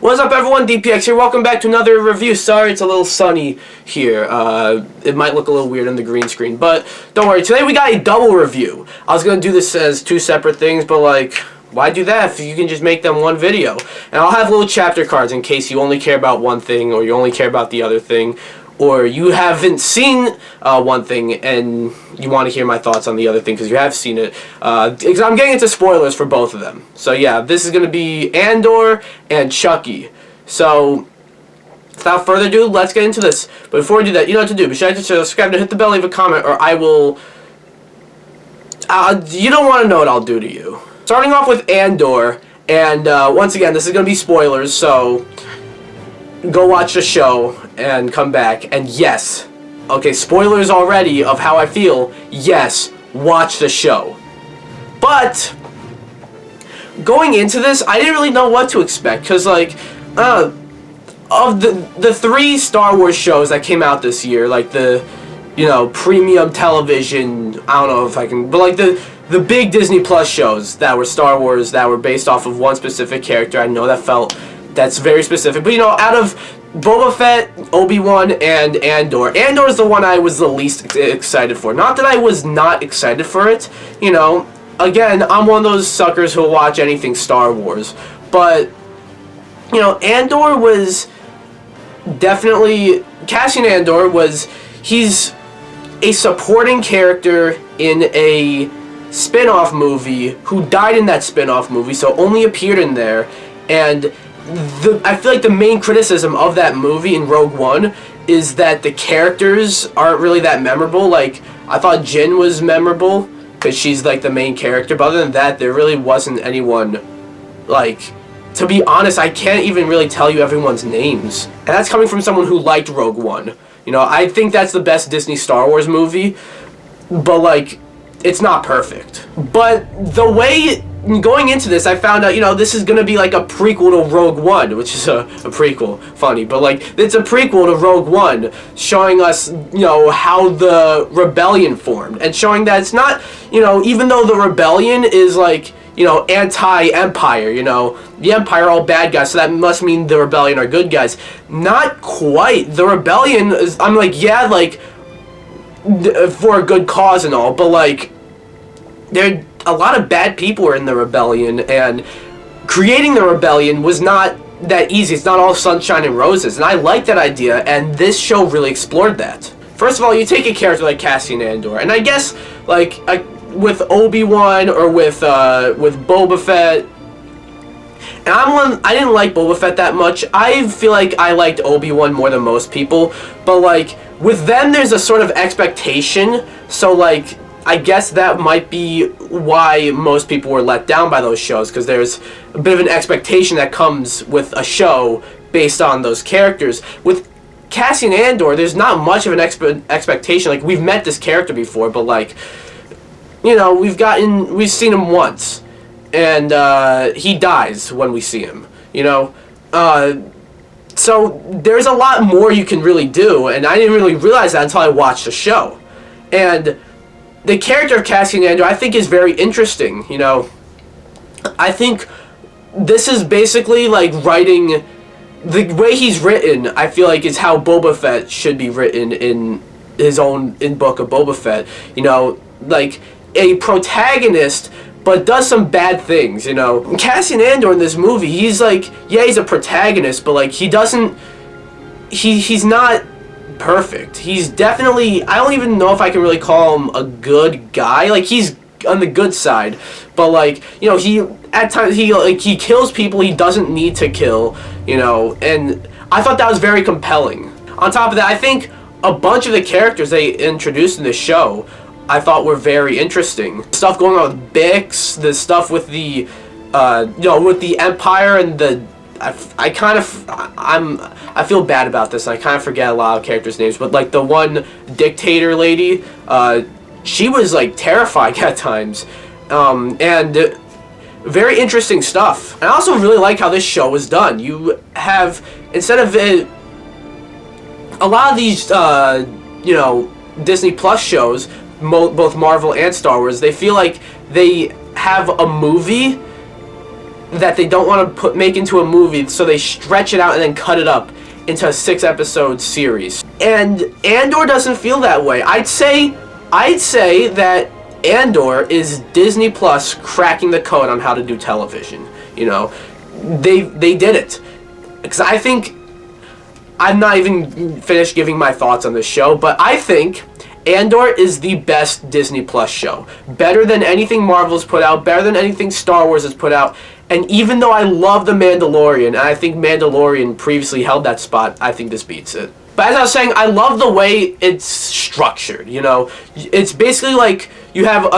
What's up, everyone? DPX here. Welcome back to another review. Sorry it's a little sunny here. It might look a little weird on the green screen, but don't worry. Today we got a double review. I was going to do this as two separate things, but like, why do that if you can just make them one video? And I'll have little chapter cards in case you only care about one thing, or you only care about the other thing, or you haven't seen one thing and you want to hear my thoughts on the other thing because you have seen it. Because I'm getting into spoilers for both of them. So yeah, this is going to be Andor and Chucky. So without further ado, let's get into this. But before we do that, you know what to do. Be sure to subscribe, to hit the bell, leave a comment, or I will... you don't want to know what I'll do to you. Starting off with Andor, and once again, this is going to be spoilers, so go watch the show and come back. And yes, okay, spoilers already of how I feel. Yes, watch the show. But going into this, I didn't really know what to expect, because like of the three Star Wars shows that came out this year, like the premium television, I don't know if I can, but like the big Disney Plus shows that were Star Wars that were based off of one specific character, I know that's very specific. But out of Boba Fett, Obi-Wan, and Andor is the one I was the least excited for. Not that I was not excited for it. Again, I'm one of those suckers who'll watch anything Star Wars. But, Andor was definitely... Cassian Andor he's a supporting character in a spin-off movie who died in that spin-off movie, so only appeared in there. And I feel like the main criticism of that movie in Rogue One is that the characters aren't really that memorable. Like, I thought Jyn was memorable because she's like the main character, but other than that, there really wasn't anyone, like, to be honest, I can't even really tell you everyone's names. And that's coming from someone who liked Rogue One. I think that's the best Disney Star Wars movie, but like, it's not perfect. But the way... Going into this, I found out, this is going to be like a prequel to Rogue One, which is a prequel. Funny, but like, it's a prequel to Rogue One, showing us, how the rebellion formed. And showing that it's not, even though the rebellion is like, anti-empire, the empire are all bad guys, so that must mean the rebellion are good guys. Not quite. The rebellion is, I'm like, yeah, like, for a good cause and all, but like, a lot of bad people were in the rebellion, and creating the rebellion was not that easy. It's not all sunshine and roses, and I like that idea, and this show really explored that. First of all, you take a character like Cassian Andor, and I guess like with Obi-Wan or with Boba Fett, and I didn't like Boba Fett that much. I feel like I liked Obi-Wan more than most people, but like with them, there's a sort of expectation, so like, I guess that might be why most people were let down by those shows, because there's a bit of an expectation that comes with a show based on those characters. With Cassian Andor, there's not much of an expectation. Like, we've met this character before, but like, we've seen him once, and he dies when we see him, so there's a lot more you can really do, and I didn't really realize that until I watched the show. And the character of Cassian Andor, I think, is very interesting, I think this is basically like writing... The way he's written, I feel like, is how Boba Fett should be written in his own book of Boba Fett. Like, a protagonist, but does some bad things, Cassian Andor in this movie, he's like... Yeah, he's a protagonist, but like, he doesn't... He's not... perfect. He's definitely, I don't even know if I can really call him a good guy. Like, he's on the good side, but like, he at times he kills people he doesn't need to kill, and I thought that was very compelling. On top of that, I think a bunch of the characters they introduced in the show I thought were very interesting. Stuff going on with Bix, the stuff with the with the Empire, and the I feel bad about this. I kind of forget a lot of characters' names, but like the one dictator lady, she was like terrifying at times, and very interesting stuff. And I also really like how this show was done. You have, instead of a lot of these, Disney Plus shows, both Marvel and Star Wars, they feel like they have a movie that they don't want to make into a movie, so they stretch it out and then cut it up into a 6-episode series. And Andor doesn't feel that way. I'd say that Andor is Disney Plus cracking the code on how to do television. You know, they did it. Because I think, I'm not even finished giving my thoughts on this show, but I think Andor is the best Disney Plus show. Better than anything Marvel's put out, better than anything Star Wars has put out. And even though I love The Mandalorian, and I think Mandalorian previously held that spot, I think this beats it. But as I was saying, I love the way it's structured, you know? It's basically like you have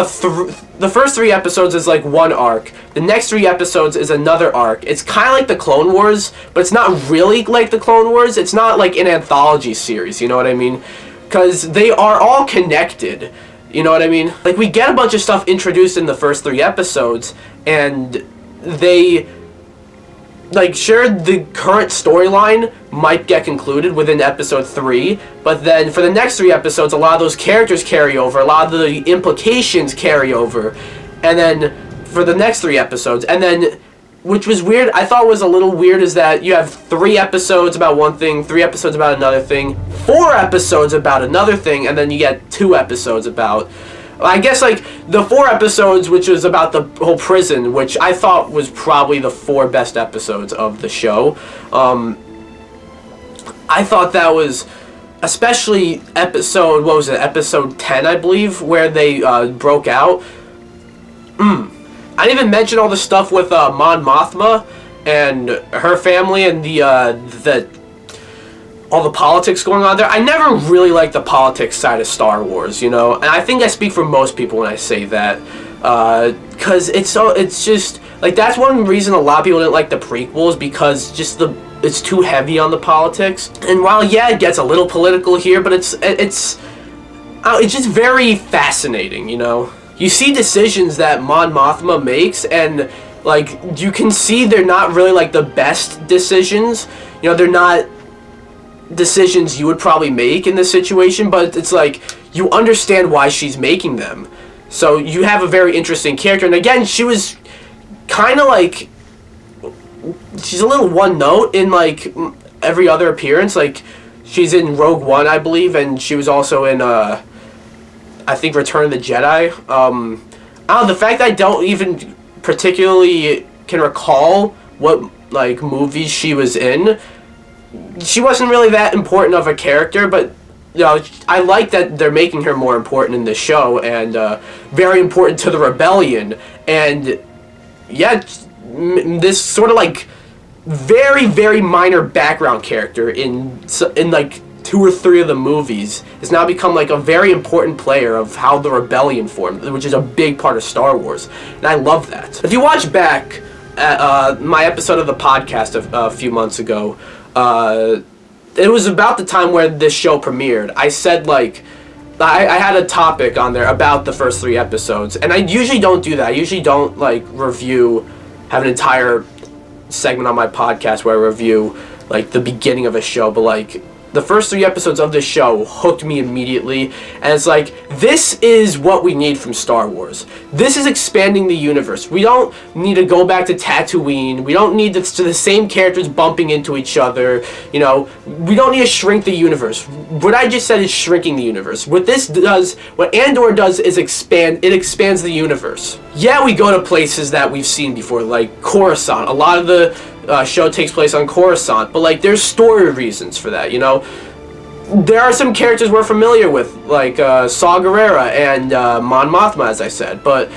the first 3 episodes is like one arc. The next 3 episodes is another arc. It's kind of like the Clone Wars, but it's not really like the Clone Wars. It's not like an anthology series, you know what I mean? Because they are all connected, you know what I mean? Like, we get a bunch of stuff introduced in the first 3 episodes, and they, like, sure, the current storyline might get concluded within episode 3, but then for the next 3 episodes, a lot of those characters carry over, a lot of the implications carry over, and then for the next 3 episodes, and then, which was weird, I thought was a little weird, is that you have 3 episodes about one thing, 3 episodes about another thing, 4 episodes about another thing, and then you get 2 episodes about, I guess, like, the 4 episodes, which was about the whole prison, which I thought was probably the 4 best episodes of the show. I thought that was, especially episode, what was it, episode 10, I believe, where they broke out. I didn't even mention all the stuff with Mon Mothma and her family and all the politics going on there. I never really liked the politics side of Star Wars, you know, and I think I speak for most people when I say that, because it's just, like, that's one reason a lot of people didn't like the prequels, because just it's too heavy on the politics. And while, yeah, it gets a little political here, but it's just very fascinating, you know. You see decisions that Mon Mothma makes, and, like, you can see they're not really, like, the best decisions. You know, they're not decisions you would probably make in this situation, but it's like, you understand why she's making them. So you have a very interesting character, and again, she was kind of like, she's a little one note in, like, every other appearance. Like, she's in Rogue One, I believe, and she was also in I think Return of the Jedi. I don't know, the fact that I don't even particularly can recall what, like, movies she was in, she wasn't really that important of a character, but, you know, I like that they're making her more important in this show, and very important to the rebellion. And yeah, this sort of, like, very, very minor background character in like 2 or 3 of the movies has now become, like, a very important player of how the rebellion formed, which is a big part of Star Wars, and I love that. If you watch back at my episode of the podcast a few months ago, it was about the time where this show premiered. I said, like, I had a topic on there about the first 3 episodes, and I usually don't do that. I usually don't, like, have an entire segment on my podcast where I review, like, the beginning of a show, but, like, the first 3 episodes of this show hooked me immediately, and it's like, this is what we need from Star Wars. This is expanding the universe. We don't need to go back to Tatooine. We don't need the same characters bumping into each other. You know, we don't need to shrink the universe. What I just said is shrinking the universe. What Andor does is it expands the universe. Yeah, we go to places that we've seen before, like Coruscant. A lot of the show takes place on Coruscant, but, like, there's story reasons for that, you know. There are some characters we're familiar with, like Saw Gerrera and Mon Mothma, as I said, but,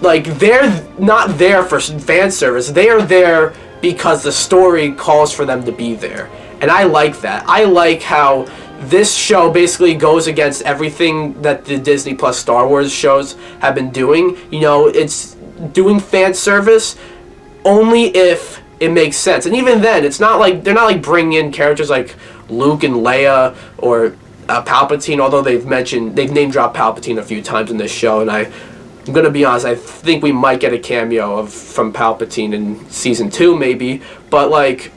like, they're not there for fan service. They are there because the story calls for them to be there, and I like that. I like how this show basically goes against everything that the Disney Plus Star Wars shows have been doing. You know, it's doing fan service only if it makes sense, and even then, it's not like they're not, like, bringing in characters like Luke and Leia or Palpatine, although they've name dropped Palpatine a few times in this show, and I'm gonna be honest, I think we might get a cameo from Palpatine in season 2 maybe, but, like,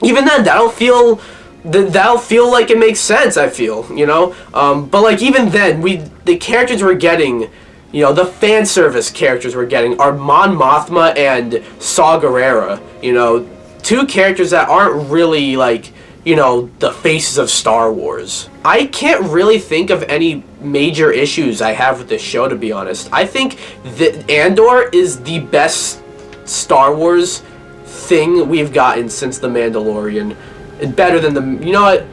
even then, that'll feel like it makes sense, I feel, you know, but, like, even then, the characters we're getting You know, the fan service characters we're getting are Mon Mothma and Saw Gerrera. You know, two characters that aren't really, like, you know, the faces of Star Wars. I can't really think of any major issues I have with this show, to be honest. I think that Andor is the best Star Wars thing we've gotten since The Mandalorian. Better than the... You know what?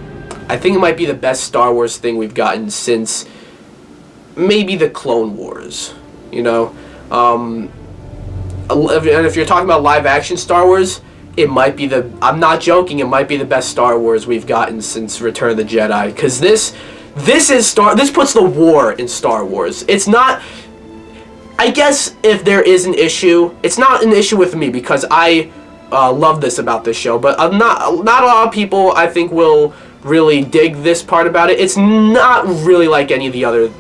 I think it might be the best Star Wars thing we've gotten since maybe the Clone Wars. You know? And if you're talking about live-action Star Wars, it might be the... I'm not joking, it might be the best Star Wars we've gotten since Return of the Jedi. Because this puts the war in Star Wars. It's not... I guess if there is an issue, it's not an issue with me because I love this about this show, but not a lot of people I think will really dig this part about it. It's not really like any of the other...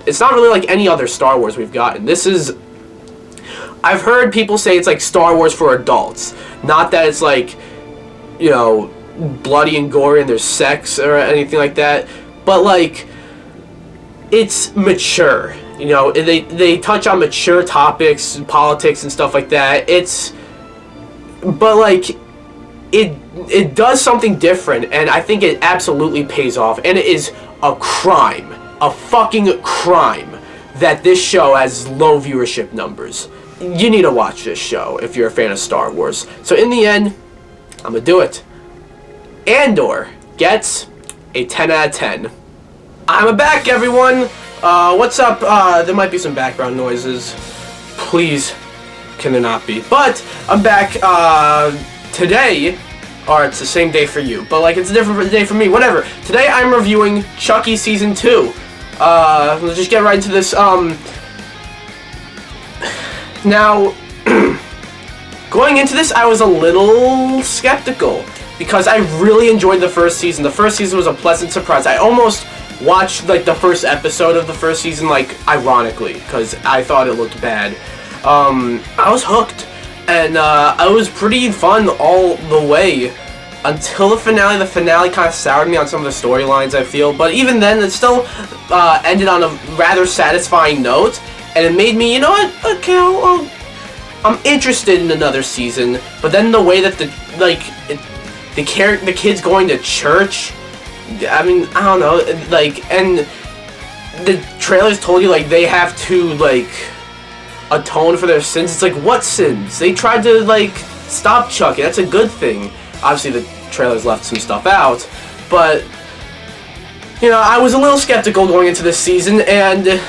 It's not really like any other Star Wars we've gotten. This is... I've heard people say it's like Star Wars for adults. Not that it's like, you know, bloody and gory and there's sex or anything like that, but like, it's mature. You know, they touch on mature topics, politics and stuff like that. But like, it does something different, and I think it absolutely pays off. And it is a crime, a fucking crime, that this show has low viewership numbers. You need to watch this show if you're a fan of Star Wars. So in the end, I'm gonna do it. Andor gets a 10 out of 10. I'm back, everyone. What's up? There might be some background noises. Please, can there not be? But I'm back today, or it's the same day for you, but like it's a different day for me. Whatever. Today I'm reviewing Chucky season 2. Let's just get right into this. Now, going into this, I was a little skeptical because I really enjoyed the first season. The first season was a pleasant surprise. I almost watched like the first episode of the first season, like ironically, because I thought it looked bad. I was hooked, and it was pretty fun all the way until the finale. The finale kind of soured me on some of the storylines, I feel, but even then, it still ended on a rather satisfying note. And it made me, you know what? Okay, I'm interested in another season. But then the way that the kids going to church, I mean, I don't know, like, and the trailers told you like they have to like atone for their sins. It's like, what sins? They tried to like stop Chucky. That's a good thing. Obviously, the trailers left some stuff out, but you know, I was a little skeptical going into this season, and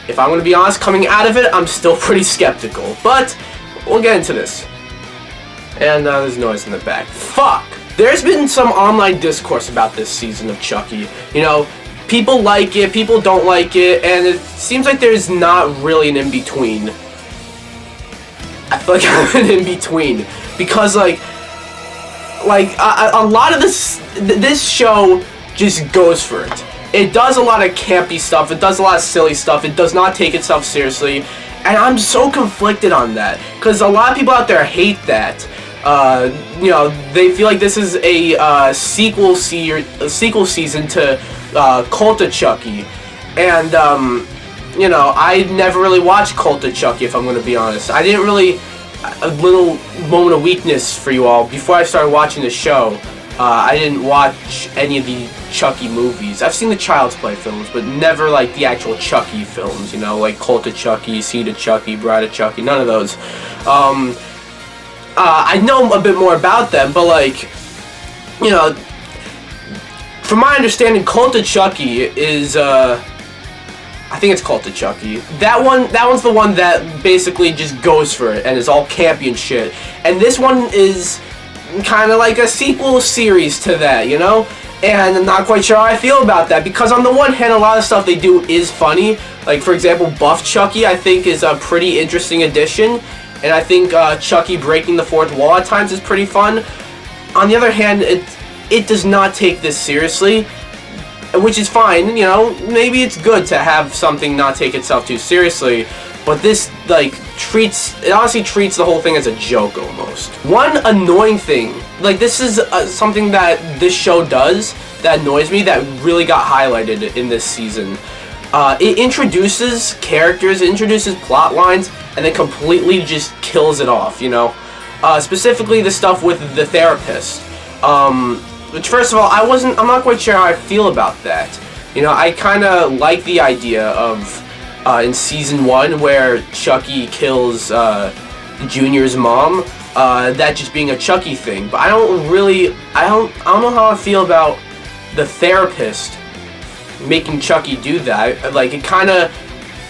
if I'm going to be honest, coming out of it, I'm still pretty skeptical. But we'll get into this. And there's noise in the back. Fuck! There's been some online discourse about this season of Chucky. You know, people like it, people don't like it, and it seems like there's not really an in-between. I feel like I'm an in-between. Because, like a lot of this show just goes for it. It does a lot of campy stuff, it does a lot of silly stuff, it does not take itself seriously, and I'm so conflicted on that, because a lot of people out there hate that. You know, they feel like this is a sequel season to Cult of Chucky, and, you know, I never really watched Cult of Chucky, if I'm going to be honest. I didn't really, a little moment of weakness for you all, before I started watching the show, I didn't watch any of the Chucky movies. I've seen the Child's Play films, but never like the actual Chucky films, you know, like Cult of Chucky, Seed of Chucky, Bride of Chucky, none of those. I know a bit more about them, but like, you know, from my understanding, Cult of Chucky is, I think it's Cult of Chucky. That one's the one that basically just goes for it, and is all campy and shit. And this one is kind of like a sequel series to that, you know? And I'm not quite sure how I feel about that, because on the one hand, a lot of stuff they do is funny. Like, for example, Buff Chucky, I think, is a pretty interesting addition. And I think Chucky breaking the fourth wall at times is pretty fun. On the other hand, it does not take this seriously, which is fine, you know? Maybe it's good to have something not take itself too seriously. But this, like, it honestly treats the whole thing as a joke, almost. One annoying thing, like, this is something that this show does that annoys me, that really got highlighted in this season. it introduces characters, it introduces plot lines, and then completely just kills it off, you know? Specifically the stuff with the therapist. Which, first of all, I'm not quite sure how I feel about that. You know, I kind of like the idea of, in season 1, where Chucky kills, Junior's mom, that just being a Chucky thing. But I don't know how I feel about the therapist making Chucky do that. Like, it kind of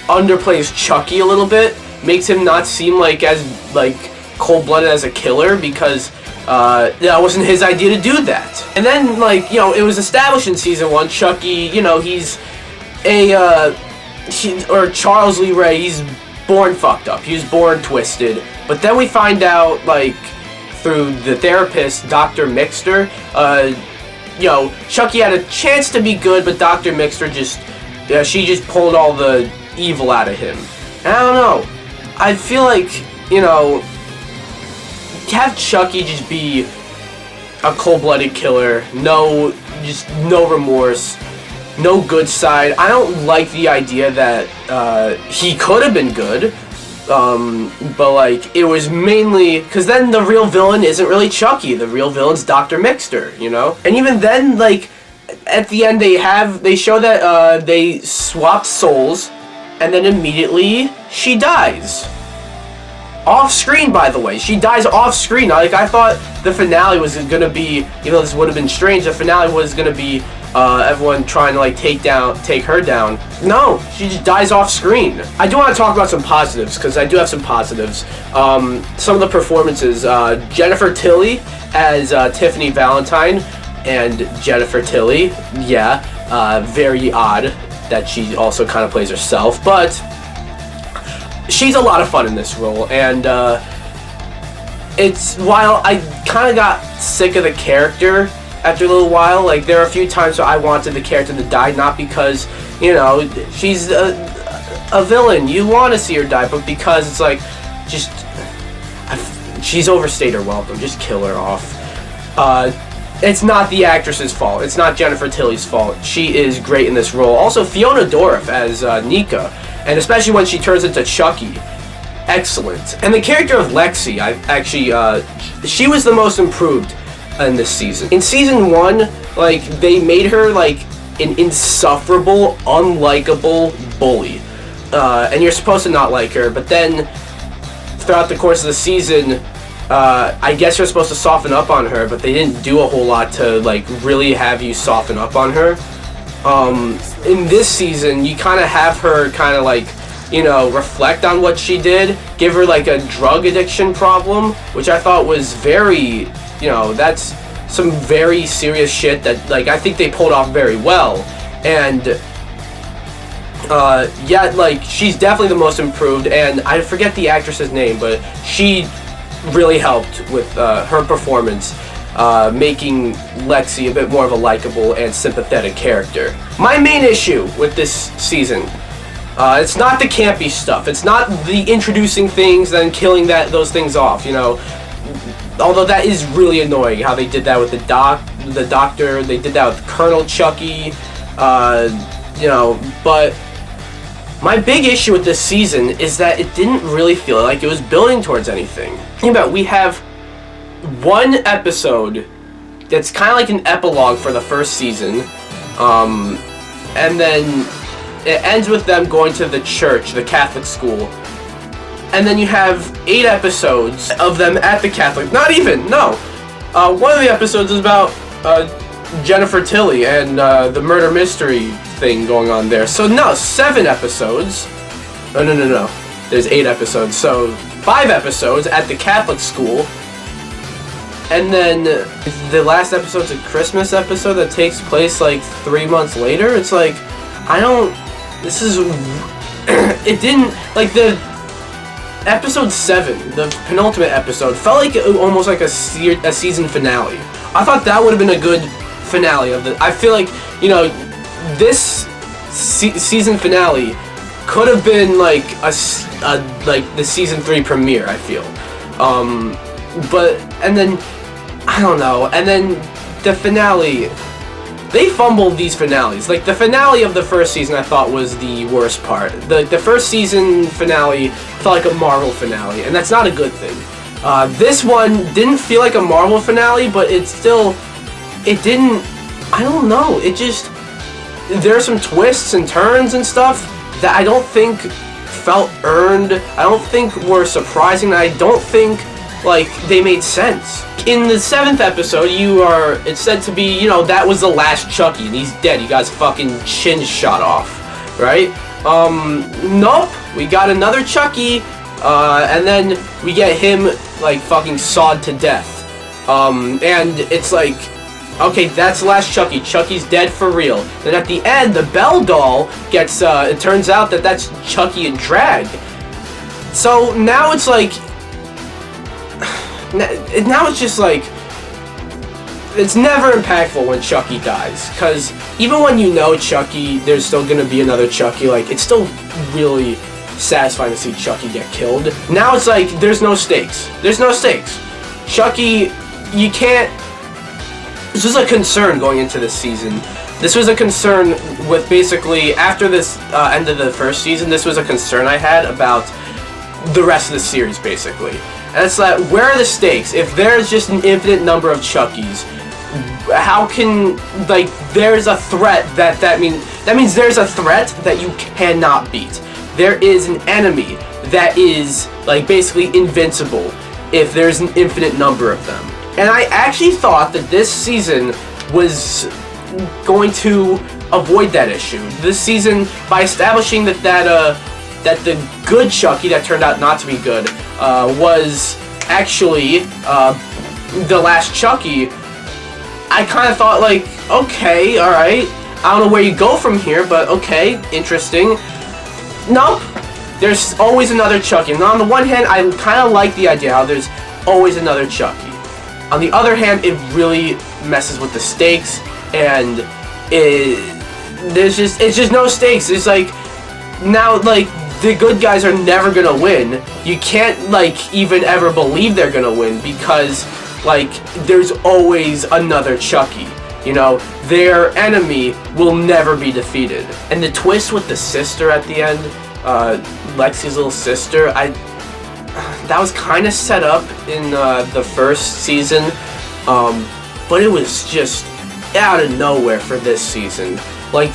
underplays Chucky a little bit, makes him not seem like as, like, cold-blooded as a killer, because that wasn't his idea to do that. And then, like, you know, it was established in season 1, Chucky, you know, he's or Charles Lee Ray, he's born fucked up. He was born twisted. But then we find out, like, through the therapist, Dr. Mixter, you know, Chucky had a chance to be good, but Dr. Mixter she just pulled all the evil out of him. And I don't know. I feel like, you know, have Chucky just be a cold-blooded killer, no remorse, no good side. I don't like the idea that he could have been good, but like it was mainly because then the real villain isn't really Chucky. The real villain's Dr. Mixter, you know. And even then, like at the end, they show that they swapped souls, and then immediately she dies. Off screen, by the way. She dies off screen. Like, I thought the finale was gonna be, even though this would have been strange, the finale was gonna be everyone trying to, like, take her down. No, she just dies off screen. I do want to talk about some positives, because I do have some positives. Some of the performances, Jennifer Tilly as Tiffany Valentine, and Jennifer Tilly, yeah, very odd that she also kind of plays herself, but she's a lot of fun in this role, and while I kind of got sick of the character after a little while, like there are a few times where I wanted the character to die, not because, you know, she's a villain, you want to see her die, but because it's like, she's overstayed her welcome, just kill her off. It's not the actress's fault, it's not Jennifer Tilly's fault, she is great in this role. Also, Fiona Dorff as Nika, and especially when she turns into Chucky, excellent. And the character of Lexi, she was the most improved in this season. In season 1, like, they made her, like, an insufferable, unlikable bully. And you're supposed to not like her, but then, throughout the course of the season, I guess you're supposed to soften up on her, but they didn't do a whole lot to, like, really have you soften up on her. In this season, you kind of have her kind of like, you know, reflect on what she did, give her like a drug addiction problem, which I thought was very, you know, that's some very serious shit that, like, I think they pulled off very well. And, yeah, like, she's definitely the most improved, and I forget the actress's name, but she really helped with her performance. Making Lexi a bit more of a likable and sympathetic character. My main issue with this season, it's not the campy stuff. It's not the introducing things and killing those things off, you know. Although that is really annoying how they did that with the doctor, they did that with Colonel Chucky, you know, but my big issue with this season is that it didn't really feel like it was building towards anything. Think about it, we have one episode that's kind of like an epilogue for the first season, and then it ends with them going to the church, the Catholic school, and then you have 8 episodes of them at the Catholic, one of the episodes is about Jennifer Tilly and the murder mystery thing going on there, so no, 7 episodes, no, there's 8 episodes, so 5 episodes at the Catholic school. And then the last episode's a Christmas episode that takes place like 3 months later. It's like, it didn't, like the episode 7, the penultimate episode, felt like almost like a season finale. I thought that would have been a good finale of I feel like, you know, this season finale could have been like like the season 3 premiere, I feel. But, and then, I don't know, and then the finale, they fumbled these finales. Like, the finale of the first season I thought was the worst part. The first season finale felt like a Marvel finale, and that's not a good thing. This one didn't feel like a Marvel finale, but it didn't, I don't know, it just, there are some twists and turns and stuff that I don't think felt earned, I don't think were surprising, I don't think, like, they made sense. In the 7th episode, it's said to be, you know, that was the last Chucky, and he's dead, he got his fucking chin shot off, right? Nope, we got another Chucky, and then we get him, like, fucking sawed to death. And it's like, okay, that's the last Chucky. Chucky's dead for real. Then at the end, the Belle doll gets, it turns out that that's Chucky in drag. So now it's like, now it's just like, it's never impactful when Chucky dies. Because even when you know Chucky, there's still gonna be another Chucky. Like, it's still really satisfying to see Chucky get killed. Now it's like, there's no stakes. There's no stakes. Chucky, you can't... This was a concern going into this season. This was a concern with basically, after this end of the first season, this was a concern I had about the rest of the series, basically. And it's like, where are the stakes? If there's just an infinite number of Chuckies, how can, like, there's a threat that means there's a threat that you cannot beat. There is an enemy that is, like, basically invincible if there's an infinite number of them. And I actually thought that this season was going to avoid that issue. This season, by establishing that the good Chucky that turned out not to be good was actually the last Chucky, I kind of thought, like, okay, alright, I don't know where you go from here, but okay, interesting. Nope, there's always another Chucky. And on the one hand, I kind of like the idea how there's always another Chucky. On the other hand, it really messes with the stakes, and it's just no stakes. It's like, now, like, the good guys are never gonna win. You can't, like, even ever believe they're gonna win, because, like, there's always another Chucky. You know, their enemy will never be defeated. And the twist with the sister at the end, Lexi's little sister, that was kind of set up in the first season, but it was just out of nowhere for this season. Like,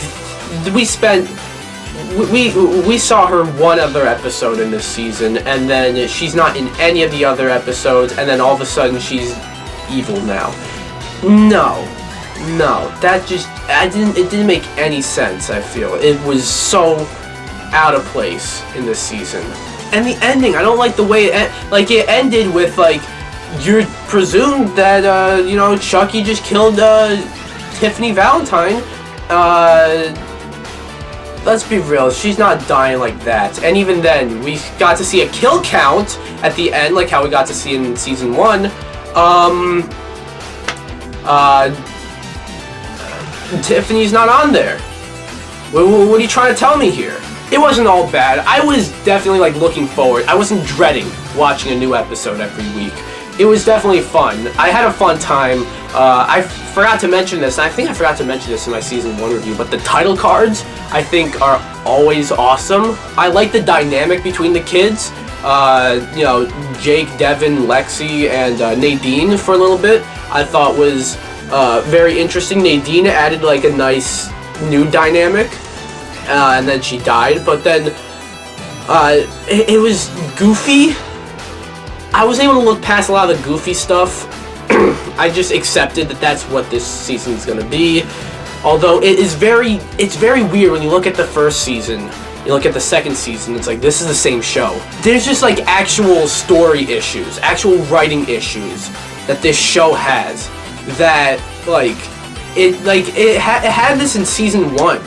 we saw her one other episode in this season, and then she's not in any of the other episodes, and then all of a sudden she's evil now. No, that just, it didn't make any sense, I feel. It was so out of place in this season. And the ending, I don't like the way it ended with, like, you're presumed that, you know, Chucky just killed, Tiffany Valentine. Let's be real, she's not dying like that. And even then, we got to see a kill count at the end, like how we got to see in season 1. Tiffany's not on there. What are you trying to tell me here? It wasn't all bad. I was definitely, like, looking forward. I wasn't dreading watching a new episode every week. It was definitely fun. I had a fun time. I forgot to mention this, and I think I forgot to mention this in my season 1 review, but the title cards, I think, are always awesome. I like the dynamic between the kids. You know, Jake, Devin, Lexi, and Nadine for a little bit, I thought was very interesting. Nadine added, like, a nice new dynamic. And then she died, but then it was goofy. I was able to look past a lot of the goofy stuff. I just accepted that that's what this season's gonna be. Although it's very weird when you look at the first season, you look at the second season, it's like, this is the same show. There's just, like, actual story issues, actual writing issues that this show has, that, like, it had this in season 1.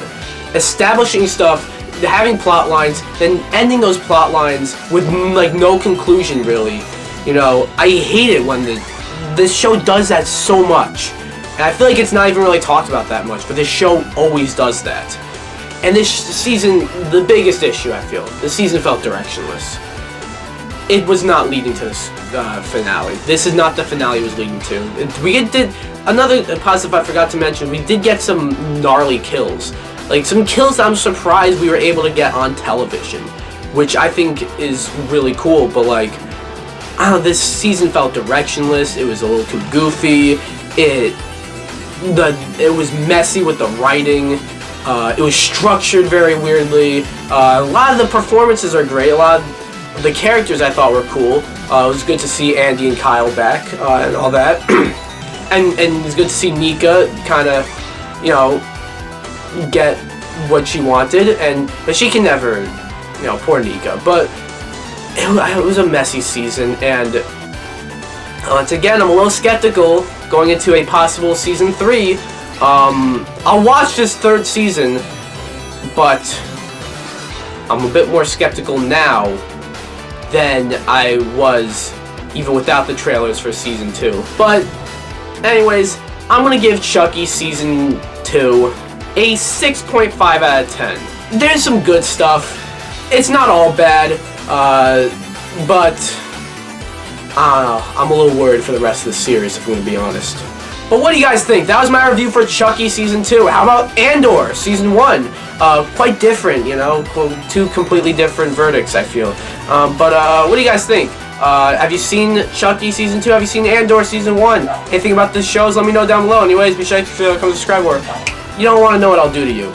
Establishing stuff, having plot lines, then ending those plot lines with, like, no conclusion, really. You know, I hate it when this show does that so much. And I feel like it's not even really talked about that much, but this show always does that. And this season, the biggest issue, I feel, the season felt directionless. it was not leading to this finale. This is not the finale it was leading to. We did another positive I forgot to mention. We did get some gnarly kills, like some kills that I'm surprised we were able to get on television, which I think is really cool. But like, I don't know, this season felt directionless. It was a little too goofy. It was messy with the writing. It was structured very weirdly. A lot of the performances are great. A lot of the characters I thought were cool. It was good to see Andy and Kyle back and all that. and it's good to see Nika kind of, you know, get what she wanted. But she can never, you know, poor Nika. But it was a messy season. And once again, I'm a little skeptical going into a possible season 3. I'll watch this 3rd season, but I'm a bit more skeptical now than I was even without the trailers for season 2. But anyways, I'm gonna give Chucky season 2 a 6.5 out of 10. There's some good stuff. It's not all bad, but I don't know, I'm a little worried for the rest of the series, if I'm gonna be honest. But what do you guys think? That was my review for Chucky Season 2. How about Andor Season 1? Quite different, you know? 2 completely different verdicts, I feel. But what do you guys think? Have you seen Chucky Season 2? Have you seen Andor Season 1? Anything about the shows? Let me know down below. Anyways, be sure to come subscribe, or you don't want to know what I'll do to you.